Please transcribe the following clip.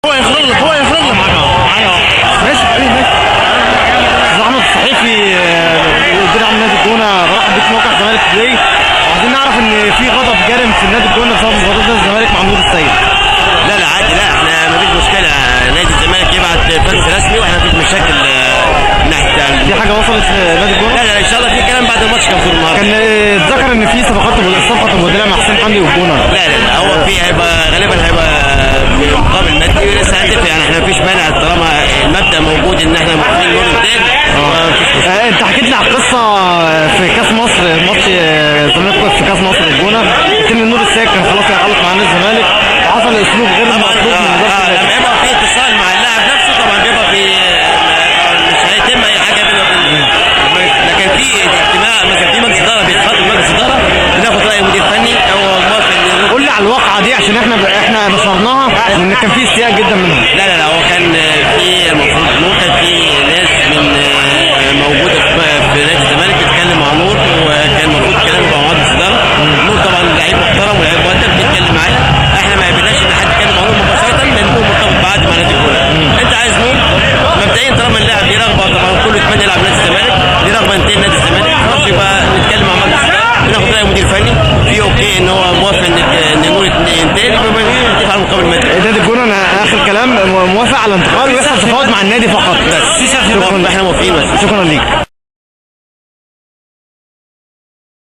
هو يخرج معايا ماشي حبيبي ماشي. استاذ احمد الصحيفي مدير عام نادي الجونه، برحب بيك في موقع الزمالك توداي. وعايزين نعرف ان في غضب جارم في نادي الجونه بسبب مباراه نادي الزمالك مع نور السيد. لا عادي، لا احنا مفيش مشكله، نادي الزمالك يبعت فانز رسمي واحنا مفيش مشاكل من ناحيه التعليم. في حاجه وصلت لنادي الجونه؟ لا ان شاء الله في كلام بعد الماتش كان في النهارده. كان اتذكر ان في صفقه مبادله مع حسين حمدي والجونه. لا هو في غالبا هيبقى بمقابل مادي ولسه هندفع، يعني احنا مفيش مانع طالما المبدا موجود ان احنا موجودين نور الدين. انت حكيت لي على قصه في كاس مصر، ماتش الزمالك في كاس مصر الجونه، ان نور السيد كان خلاص هيخلص مع نادي الزمالك وحصل اسلوب غير المطلوب من لما يبقى في اتصال مع اللاعب نفسه طبعا بيبقى في مش هيتم اي حاجه بينه وبين، لكن في اجتماع مثلا في مجلس اداره بيتخاطب مجلس اداره بناخد راي مدير فني او موافق. قول لي على الواقعه دي عشان احنا نشرناها وان كان في استياء جدا منها. لا هو كان في المفروض كان في ناس من موجوده في نادي الزمالك بتتكلم مع نور، وكان المفروض كلام مع مجلس اداره. نور طبعا لعيب محترم ولاعيب مؤدب بيتكلم معايا، احنا ما قبلناش ان حد يتكلم مع نور مباشره لان هو مرتبط بعقد مع نادي الجونه. انت عايز نور مبدئيا طالما اللاعب ليه رغبه، طبعا كله يتمنى يلعب نادي الزمالك، ليه رغبه ينتقل نادي الزمالك، خلاص يبقى نتكلم مع مجلس اداره وناخد راي مدير فني في اوكي ان هو موافق ان نور ينتقل، يبقى نتفق على المقابل المادي. نادي الجونه انا اخر كلام موافق على الانتقال ويحصل تفاوض مع النادي فقط. بس احنا موافقين. شكرا ليك.